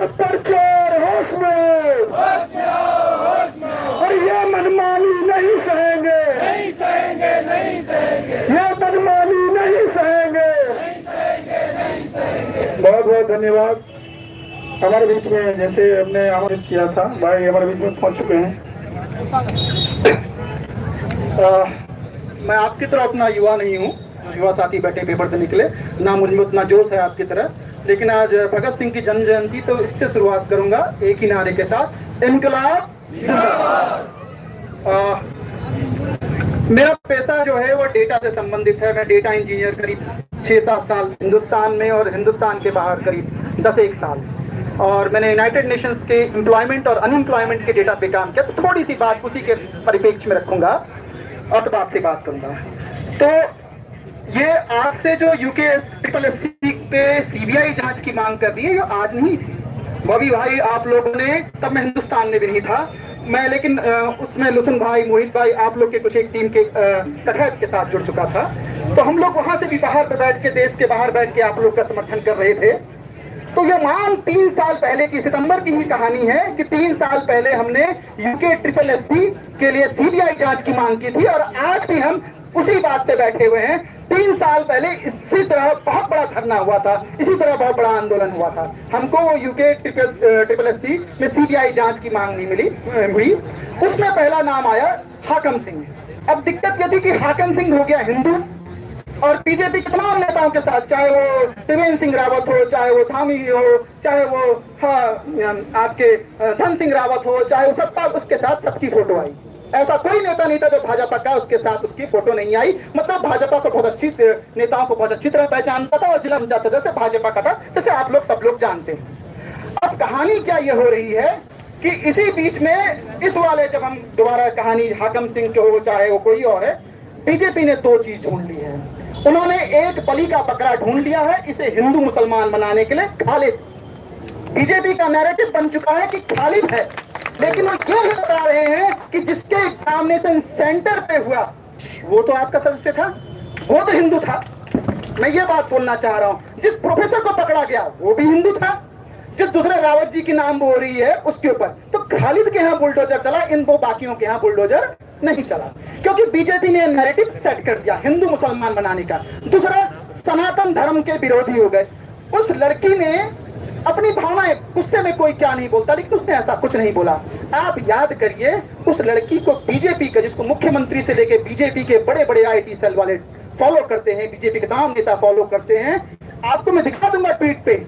पर चोर होश में, और ये मनमानी नहीं सहेंगे, नहीं सहेंगे, नहीं सहेंगे, ये मनमानी नहीं सहेंगे। नहीं सहेंगे, नहीं सहेंगे। बहुत बहुत धन्यवाद। हमारे बीच में जैसे हमने आमंत्रित किया था, भाई हमारे बीच में पहुंच चुके हैं। मैं आपकी तरह अपना युवा नहीं हूँ, युवा साथी बैठे पेपर देने के लिए, ना मुझ में उतना जोश है आपकी तरह, लेकिन आज भगत सिंह की जन्म जयंती, तो इससे शुरुआत करूंगा एक ही नारे के साथ, इनकलाब जिंदाबाद। मेरा पेशा जो है वो डेटा से संबंधित है। मैं डेटा इंजीनियर करीब 6-7 साल हिंदुस्तान में और हिंदुस्तान के बाहर करीब 10-1 साल, और मैंने यूनाइटेड नेशंस के एम्प्लॉयमेंट और अनएम्प्लॉयमेंट के डेटा पे काम किया। तो थोड़ी सी बात उसी के परिप्रेक्ष्य में रखूंगा और तब आपसे बात करूंगा। तो ये आज से जो यूके SSC पे CBI जांच की मांग कर दी है, ये आज नहीं थी। बॉबी भाई आप लोगों ने, तब मैं हिंदुस्तान में भी नहीं था मैं, लेकिन उसमें लुसन भाई, मोहित भाई, आप लोग के कुछ एक टीम के कटहत के साथ जुड़ चुका था। तो हम लोग वहां से भी बाहर पे बैठ के, देश के बाहर बैठ के आप लोग का समर्थन कर रहे थे। तो ये मांग 3 साल पहले की, सितंबर की ही कहानी है कि 3 साल पहले हमने यूके SSC के लिए CBI जांच की मांग की थी, और आज भी हम उसी बात पे बैठे हुए हैं। 3 साल पहले इसी तरह बहुत बड़ा धरना हुआ था, इसी तरह बहुत बड़ा आंदोलन हुआ था। हमको यूके SSC में CBI जांच की मांग नहीं हुई। उसमें पहला नाम आया हाकम सिंह। अब दिक्कत यह थी कि हाकम सिंह हो गया हिंदू, और बीजेपी के तमाम नेताओं के साथ, चाहे वो त्रिवेंद्र सिंह रावत हो, चाहे वो धामी हो, चाहे वो आपके धन सिंह रावत हो, चाहे वो सत्ता, उसके साथ सबकी फोटो आई। ऐसा कोई नेता नहीं था जो भाजपा का उसके साथ उसकी फोटो नहीं आई। मतलब भाजपा को बहुत अच्छी, नेताओं को बहुत अच्छी तरह पहचानता था, और जिला पंचायत सदस्य भाजपा का था, जैसे आप लोग सब लोग जानते हैं। अब कहानी क्या ये हो रही है कि इसी बीच में इस वाले, जब हम दोबारा कहानी हाकम सिंह के हो चाहे वो कोई और है, बीजेपी ने 2 चीज ढूंढ ली है। उन्होंने एक बलि का बकरा ढूंढ लिया है, इसे हिंदू मुसलमान बनाने के लिए, खालिद। बीजेपी का नैरेटिव बन चुका है कि खालिद है, लेकिन वो ये भी बता रहे हैं कि जिसके एग्जामिनेशन सेंटर पे हुआ वो तो आपका सदस्य था, वो तो हिंदू था। मैं ये बात बोलना चाह रहा हूं, जिस प्रोफेसर को पकड़ा गया वो भी हिंदू था, जिस दूसरे रावत जी की नाम हो रही है उसके ऊपर। तो खालिद के यहाँ बुलडोजर चला, इन 2 बाकियों के यहाँ बुलडोजर नहीं चला, क्योंकि बीजेपी ने नैरेटिव सेट कर दिया हिंदू मुसलमान बनाने का। दूसरा, सनातन धर्म के विरोधी हो गए। उस लड़की ने अपनी भावनाएं, गुस्से में कोई क्या नहीं बोलता, लेकिन उसने ऐसा कुछ नहीं बोला। आप याद करिए, उस लड़की को बीजेपी का, जिसको मुख्यमंत्री से लेके बीजेपी के बड़े बड़े IT सेल वाले फॉलो करते हैं, बीजेपी के तमाम नेता फॉलो करते हैं, आपको मैं दिखा दूंगा ट्वीट पे,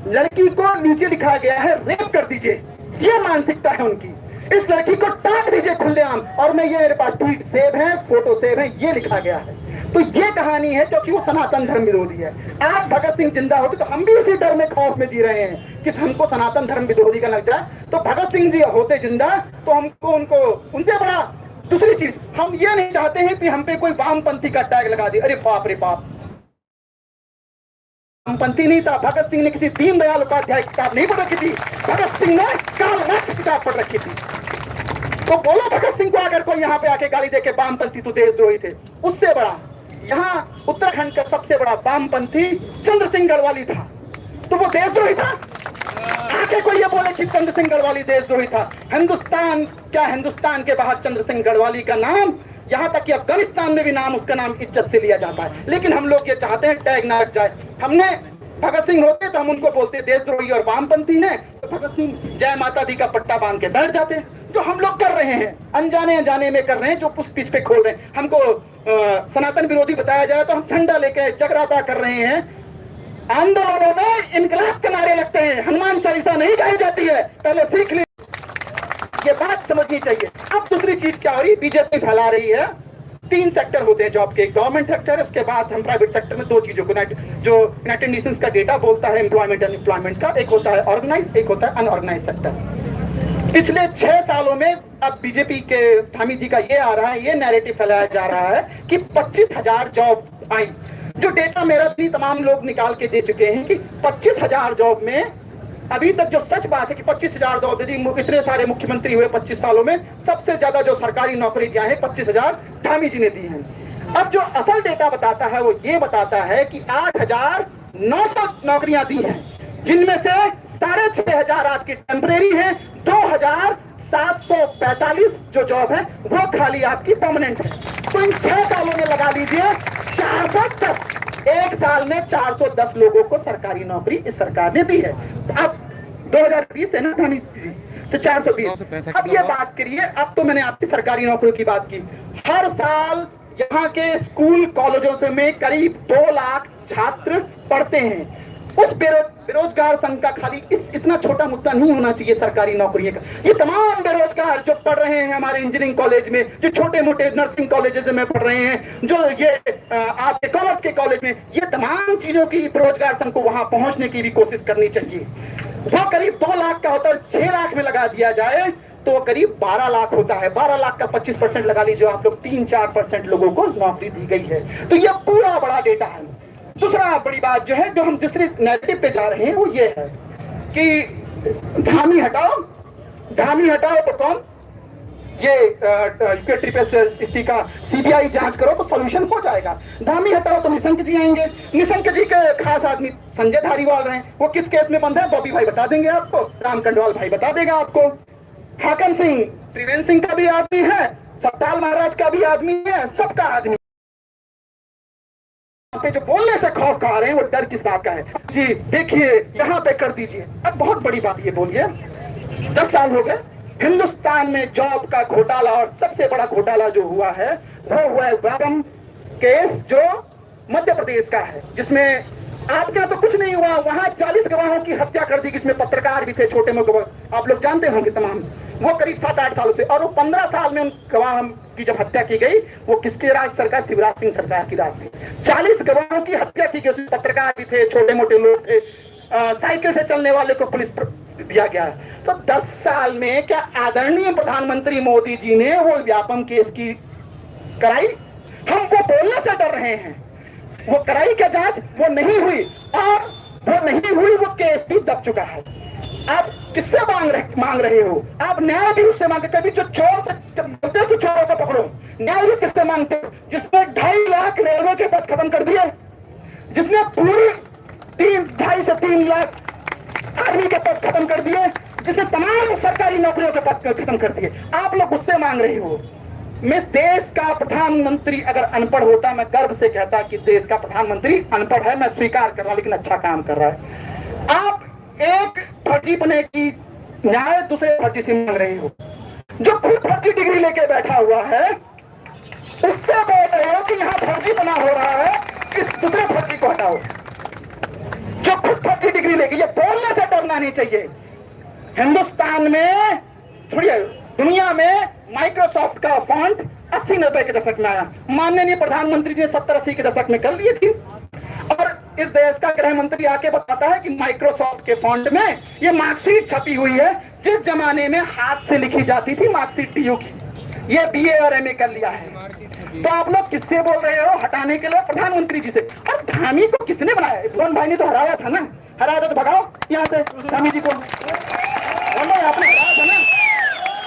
लड़की को नीचे लिखा गया है रेप कर दीजिए। ये मानसिकता है उनकी। इस लड़की को टांग दीजिए खुलेआम, और मैं, ये मेरे पास ट्वीट सेव है, फोटो सेव है, ये लिखा गया है। तो ये कहानी है, क्योंकि वो सनातन धर्म विरोधी है। आज भगत सिंह जिंदा होते तो हम भी उसी डर में, खौफ में जी रहे हैं कि हमको सनातन धर्म विरोधी का लग जाए। तो भगत सिंह जी होते जिंदा तो हमको, उनको, उनसे बड़ा दूसरी चीज, हम ये नहीं चाहते हैं कि हम पे कोई वामपंथी का टैग लगा दे। अरे बाप रे बाप, वामपंथी नहीं था। भगत सिंह ने किसी दीनदयाल उपाध्याय की किताब नहीं पढ़ रखी थी, भगत सिंह ने कार्ल मार्क्स की किताब पढ़ रखी थी। तो बोलो भगत सिंह को अगर कोई यहाँ पे आके गाली दे के वामपंथी तो देशद्रोही थे। उससे बड़ा, यहाँ उत्तराखंड का सबसे बड़ा वामपंथी चंद्र सिंह गढ़वाली था, तो वो देशद्रोही था? आके कोई ये बोले कि चंद्र सिंह गढ़वाली देशद्रोही था? हिंदुस्तान, क्या हिंदुस्तान के बाहर चंद्र सिंह गढ़वाली का नाम, यहाँ तक कि अफगानिस्तान में भी नाम, उसका नाम इज्जत से लिया जाता है। लेकिन हम लोग ये चाहते हैं टैग ना लग जाए। हमने, भगत सिंह होते तो हम उनको बोलते देशद्रोही और वामपंथी हैं, तो भगत सिंह जय माता दी का पट्टा बांध के बैठ जाते। जो हम लोग कर रहे हैं, अनजाने अनजाने में कर रहे हैं, जो पुष्प पीछ पे खोल रहे हैं। हमको सनातन विरोधी बताया जाए तो हम झंडा लेके जगराता कर रहे हैं। आंदोलनों में इनकलाब के नारे लगते हैं, हनुमान चालीसा नहीं गाई जाती है, पहले सीख ली, ये बात समझनी चाहिए। अब दूसरी चीज क्या हो रही, बीजेपी फैला रही है 3 सेक्टर होते हैं जॉब के, एक गवर्नमेंट सेक्टर है, उसके बाद हम प्राइवेट सेक्टर में 2 चीजों को, जो यूनाइटेड नेशंस का डेटा बोलता है एम्प्लॉयमेंट अनएम्प्लॉयमेंट का, एक होता है ऑर्गेनाइज, एक होता है अनऑर्गेनाइज सेक्टर। पिछले 6 सालों में अब बीजेपी के धामी जी का ये आ रहा है, ये नैरेटिव फैलाया जा रहा है कि 25,000 जॉब आई। जो डेटा मेरा भी तमाम लोग निकाल के दे चुके हैं कि 25,000 जॉब में, अभी तक जो सच बात है कि 25,000 जॉब दी, इतने सारे मुख्यमंत्री हुए 25 सालों में, सबसे ज्यादा जो सरकारी नौकरी दिया है 25,000 धामी जी ने दी हैं। अब जो असल डेटा बताता है वो ये बताता है कि 8,900 नौकरियां दी हैं, जिनमें से 6,500 आपकी टेम्परेरी है, 2,745 जो जॉब है वो खाली आपकी परमानेंट है। तो इन 6 सालों में लगा लीजिए 410, एक साल में 410 लोगों को सरकारी नौकरी इस सरकार ने दी है। अब 2020 है ना धामी जी, तो 420। अब ये बात करिए, अब तो मैंने आपकी सरकारी नौकरियों की बात की। हर साल यहाँ के स्कूल कॉलेजों से में करीब 2 लाख छात्र पढ़ते हैं। उस बेरोजगार संघ का खाली इतना छोटा मुद्दा नहीं होना चाहिए सरकारी नौकरियों का। ये तमाम बेरोजगार जो पढ़ रहे हैं हमारे इंजीनियरिंग कॉलेज में, जो छोटे मोटे नर्सिंग कॉलेजेस में पढ़ रहे हैं, जो ये आपके कॉमर्स के कॉलेज में, ये तमाम चीजों की बेरोजगार संघ को वहां पहुंचने की भी कोशिश करनी चाहिए। वो करीब 2 लाख का होता है, 6 लाख में लगा दिया जाए तो करीब 12 लाख होता है। 12 लाख का 25% लगा लीजिए आप लोग, 3-4% लोगों को नौकरी दी गई है। तो ये पूरा बड़ा डेटा है। दूसरा बड़ी बात जो है, जो हम दूसरे नैरेटिव पे जा रहे हैं, वो ये है कि धामी हटाओ तो कौन, ये इसी का सीबीआई जांच करो तो सॉल्यूशन हो जाएगा। धामी हटाओ तो निशंक जी आएंगे। निशंक जी के खास आदमी संजय धारीवाल रहे, वो किस केस में बंद है बॉबी भाई बता देंगे आपको, राम कंडवाल भाई बता देगा आपको। हाकम सिंह त्रिवेंद्र सिंह का भी आदमी है, सत्ताल महाराज का भी आदमी है, सबका आदमी पे जो बोलने से खौफ खा रहे हैं वो डर किस बात का है जी। देखिए यहाँ पे कर दीजिए। अब बहुत बड़ी बात ये बोलिए, 10 साल हो गए हिंदुस्तान में जॉब का घोटाला, और सबसे बड़ा घोटाला जो हुआ है वो हुआ है वैगम केस, जो मध्य प्रदेश का है, जिसमें आपके यहाँ तो कुछ नहीं हुआ, वहां 40 गवाहों की हत्या कर दी, जिसमें पत्रकार भी थे, छोटे मोटे आप लोग जानते होंगे तमाम। वो करीब 7-8 सालों से, और वो 15 साल में उन गवाह की जब हत्या की गई, वो किसकी राज सरकार, शिवराज सिंह सरकार की राज थी। 40 गवाहों की हत्या की गई, उसमें पत्रकार भी थे, छोटे मोटे लोग थे, साइकिल से चलने वाले को पुलिस दिया गया। तो 10 साल में क्या आदरणीय प्रधानमंत्री मोदी जी ने वो व्यापम केस की कराई? हम वो बोलने से डर रहे हैं। वो कराई क्या जांच? वो नहीं हुई, और वो नहीं हुई, वो केस भी दब चुका है। आप किससे मांग रहे हो? आप न्याय भी उससे मांगते, कभी जो चोर बोलते कि चोरों को पकड़ो, न्याय भी किससे मांगते हो? जिसने 2.5 लाख रेलवे के पद खत्म कर दिए, जिसने पूरी 2.5 से 3 लाख आर्मी के पद खत्म कर दिए, जिसने तमाम सरकारी नौकरियों के पद खत्म कर दिए, आप लोग उससे मांग रहे हो। इस देश का प्रधानमंत्री अगर अनपढ़ होता, मैं गर्व से कहता कि देश का प्रधानमंत्री अनपढ़ है, मैं स्वीकार कर रहा हूं, लेकिन अच्छा काम कर रहा है। आप एक फर्जी बने की न्याय दूसरे फर्जी से मांग रहे हो। जो खुद फर्जी डिग्री लेके बैठा हुआ है उससे बोल रहे हो कि यहाँ फर्जी बना हो रहा है, इस दूसरे फर्जी को हटाओ। जो खुद फर्जी डिग्री लेके, ये बोलने से डरना नहीं चाहिए। हिंदुस्तान में थोड़ी, दुनिया में माइक्रोसॉफ्ट का फॉन्ट 80-90 के दशक में आया, माननीय प्रधानमंत्री जी ने 70-80 के दशक में कर लिए थी। और इस देश का गृह मंत्री आके बताता है कि माइक्रोसॉफ्ट के फॉन्ट में ये मार्कशीट छपी हुई है, जिस जमाने में हाथ से लिखी जाती थी मार्कशीट टीयू की, ये बीए और एमए कर लिया है। तो आप लोग किससे बोल रहे हो हटाने के लिए? प्रधानमंत्री जी से। और धामी को किसने बनाया? भुवन भाई ने तो हराया था ना, हराया था तो भगाओ यहाँ से धामी जी को, बोलो आपने हराया था ना।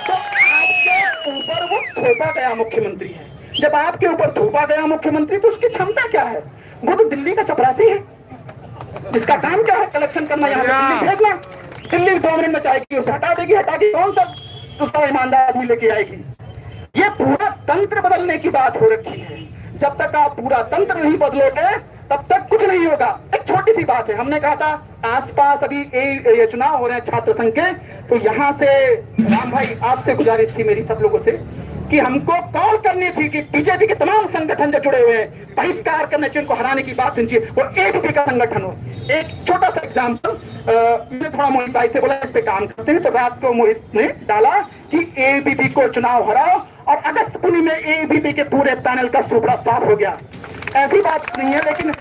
तो आपके ऊपर वो थोपा गया मुख्यमंत्री है। जब आपके ऊपर थोपा गया मुख्यमंत्री, तो उसकी क्षमता क्या है? वो तो दिल्ली का चपरासी है, इसका काम क्या है? कलेक्शन करना, यहाँ दिल्ली भेजना। दिल्ली 2 मिनट में चाहेगी उसे हटा देगी, हटा के कौन सा दूसरा ईमानदार आदमी लेके आएगी? ये पूरा तंत्र बदलने की बात हो रखी है। जब तक आप पूरा तंत्र नहीं बदलोगे तब तक कुछ नहीं होगा। एक छोटी सी बात है, हमने कहा था आसपास अभी ये चुनाव हो रहे हैं छात्र संघ के, तो यहाँ से राम भाई आपसे गुजारिश थी मेरी सब लोगों से कि हमको कॉल करनी थी कि बीजेपी के तमाम संगठन जो जुड़े हुए हैं बहिष्कार करने चाहिए, उनको हराने की बात सुनिए, वो एबीपी का संगठन हो। एक छोटा सा एग्जाम्पल, मैंने थोड़ा मोहित भाई से बोला इस पे काम करते हैं, तो रात को मोहित ने डाला कि एबीपी को चुनाव हराओ, और अगस्त पुनी में एबीपी के पूरे पैनल का सुपड़ा साफ हो गया। ऐसी बात नहीं है, लेकिन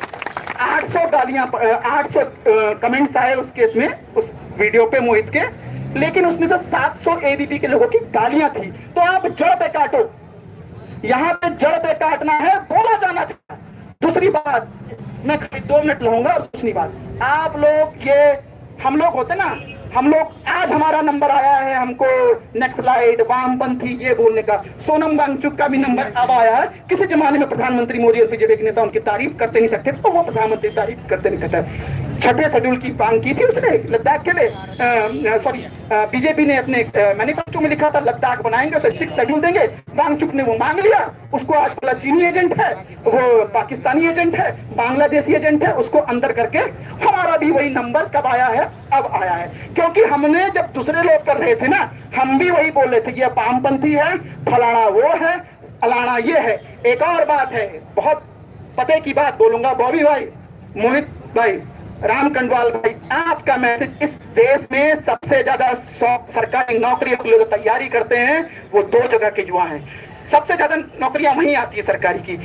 800 गालियां, 800 कमेंट्स आए उस केस में, उस वीडियो पे मोहित के, लेकिन उसमें से 700 एबीपी के लोगों की गालियां थी। तो आप जड़ पे काटो, यहाँ पे जड़ पे काटना है, बोला जाना था। दूसरी बात, मैं 2 मिनट लूंगा, और दूसरी बात, आप लोग ये, हम लोग होते ना, हम लोग, आज हमारा नंबर आया है हमको नक्सलाइट, वामपंथी ये बोलने का। सोनम वांगचुक का भी नंबर अब आया है। किसी जमाने में प्रधानमंत्री मोदी और बीजेपी के नेता उनकी तारीफ करते नहीं सकते, तो वो प्रधानमंत्री तारीफ करते नहीं सकते। छठे शेड्यूल की मांग की थी उसने लद्दाख के लिए, सॉरी बीजेपी ने अपने मैनिफेस्टो में लिखा था लद्दाख बनाएंगे, उसे 6 शेड्यूल देंगे। वांगचुक ने वो मांग लिया, उसको आज बोला चीनी एजेंट है, वो पाकिस्तानी एजेंट है, बांग्लादेशी एजेंट है, उसको अंदर करके हमारा भी वही नंबर कब आया है, अब आया है। क्योंकि हमने जब दूसरे लोग कर रहे थे ना, हम भी वही बोल रहे थे कि ये वामपंथी है, फलाना वो है, अलाना ये है। एक और बात है, बहुत पते की बात बोलूंगा, बॉबी भाई, मोहित भाई, राम कंडवाल भाई, आपका मैसेज इस देश में सबसे ज्यादा सरकारी नौकरियों के लिए जो तैयारी करते हैं वो 2 जगह के युवा हैं। सबसे ज्यादा नौकरियां वहीं आती है सरकारी की,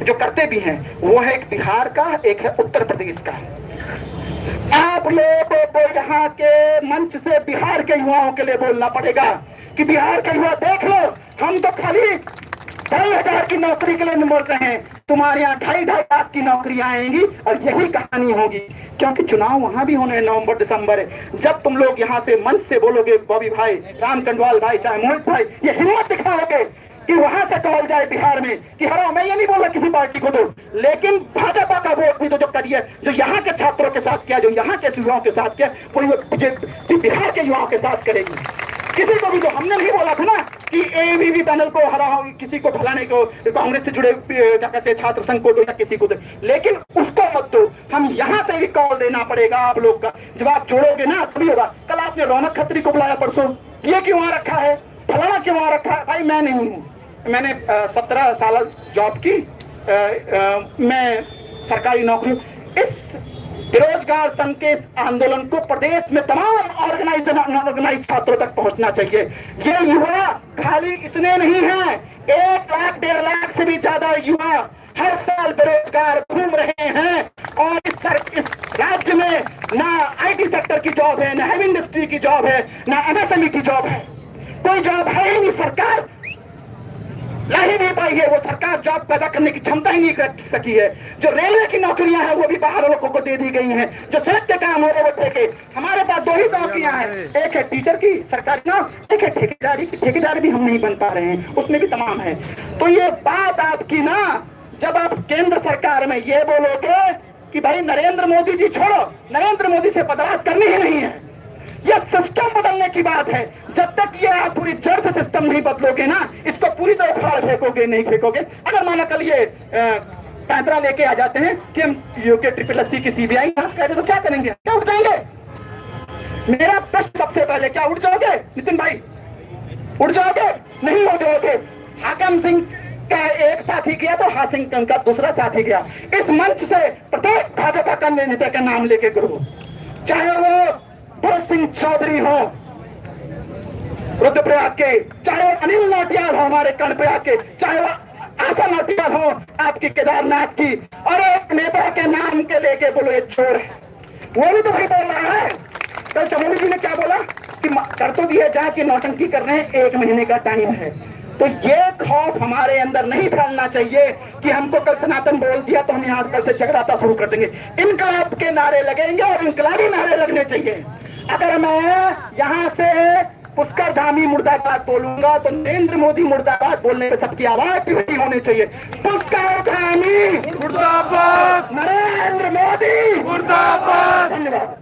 जो करते भी हैं, वो है एक बिहार का, एक है उत्तर प्रदेश का। आप लोगों को यहाँ के मंच से बिहार के युवाओं के लिए बोलना पड़ेगा कि बिहार के युवा देख लो, हम तो खाली 2,500 की नौकरी के लिए बोल रहे हैं, तुम्हारे यहाँ 2.5 लाख की नौकरियां आएंगी और यही कहानी होगी। क्योंकि चुनाव वहां भी होने नवंबर दिसंबर है। जब तुम लोग यहाँ से मंच से बोलोगे, बॉबी भाई, राम कंडवाल भाई, चाहे मोहित भाई, ये हिम्मत दिखाओगे कि वहां से कॉल जाए बिहार में कि हराओ, मैं ये नहीं बोल रहा किसी पार्टी को दो, लेकिन भाजपा का वोट भी तो जो करिए, जो यहाँ के छात्रों के साथ किया, जो यहाँ के युवाओं के साथ किया, वही बिहार के युवाओं के साथ करेगी। किसी को भी, जो हमने नहीं बोला था ना कि एबीवी पैनल को हराओ, किसी को फलाने को, कांग्रेस से जुड़े क्या कहते हैं छात्र संघ को दो या किसी को दो, लेकिन उसको मत दो। हम यहाँ से भी कॉल देना पड़ेगा आप लोग का। जब आप जोड़ोगे ना तभी होगा। कल आपने रौनक खत्री को बुलाया, परसों ये क्यों वहां रखा है, फलाना क्यों वहां रखा है। भाई मैं नहीं हूँ, मैंने 17 साल जॉब की, मैं सरकारी नौकरी। इस बेरोजगार संघ के आंदोलन को प्रदेश में तमाम ऑर्गेनाइज छात्रों तक पहुंचना चाहिए। ये युवा खाली इतने नहीं हैं, 1 लाख 1.5 लाख से भी ज्यादा युवा हर साल बेरोजगार घूम रहे हैं। और इस राज्य में ना आईटी सेक्टर की जॉब है, ना हैवी इंडस्ट्री की जॉब है, ना एमएसएमई की जॉब है, कोई जॉब है ही नहीं। सरकार ला ही नहीं पाई है, वो सरकार जॉब पैदा करने की क्षमता ही नहीं कर सकी है। जो रेलवे की नौकरियां हैं वो भी बाहर लोगों को दे दी गई हैं। जो सड़क के काम हो रहे वो ठेके, हमारे पास 2 ही नौकरियां हैं, एक है टीचर की सरकारी नौकरी, एक है ठेकेदारी की। ठेकेदार भी हम नहीं बन पा रहे हैं, उसमें भी तमाम है। तो ये बात आपकी ना, जब आप केंद्र सरकार में ये बोलोगे कि भाई नरेंद्र मोदी जी छोड़ो, नरेंद्र मोदी से बात करनी ही नहीं है, यह सिस्टम बदलने की बात है। जब तक ये आप पूरी जड़ से सिस्टम नहीं बदलोगे ना, इसको पूरी तरह उखाड़ फेंकोगे, नहीं फेंकोगे। अगर माना कल ये पैंतरा लेके आ जाते हैं कि हम यूके SSS की सीबीआई कहते तो क्या करेंगे, क्या उठ जाएंगे? मेरा प्रश्न सबसे पहले, क्या उठ जाओगे नितिन भाई? उठ जाओगे? नहीं हो जाओगे। हाकिम सिंह का एक साथी गया तो हाकिम सिंह का दूसरा साथी गया। इस मंच से प्रत्येक भाजपा का नेता का नाम लेके करो, चाहे वो भरत सिंह चौधरी हो रुद्रप्रयाग के, चाहे वो अनिल नौटियाल हो हमारे कर्णप्रयाग के, चाहे वो आशा नौटियाल हो आपकी केदारनाथ की, और एक नेता के नाम के लेके बोलो ये चोर है, वो भी तो वही बोल रहा है। कल चमोली जी ने क्या बोला कि कर तो दिया जांच, ये नौटंकी कर रहे हैं, 1 महीने का टाइम है। तो ये खौफ हमारे अंदर नहीं फैलना चाहिए कि हमको कल सनातन बोल दिया तो हम यहाँ कल से जगराता शुरू कर देंगे। इनकलाब के नारे लगेंगे और इनकलाबी नारे लगने चाहिए। अगर मैं यहाँ से पुष्कर धामी मुर्दाबाद बोलूंगा तो नरेंद्र मोदी मुर्दाबाद बोलने पे सबकी आवाज भी बड़ी होनी चाहिए। पुष्कर धामी मुर्दाबाद, नरेंद्र मोदी मुर्दाबाद। धन्यवाद।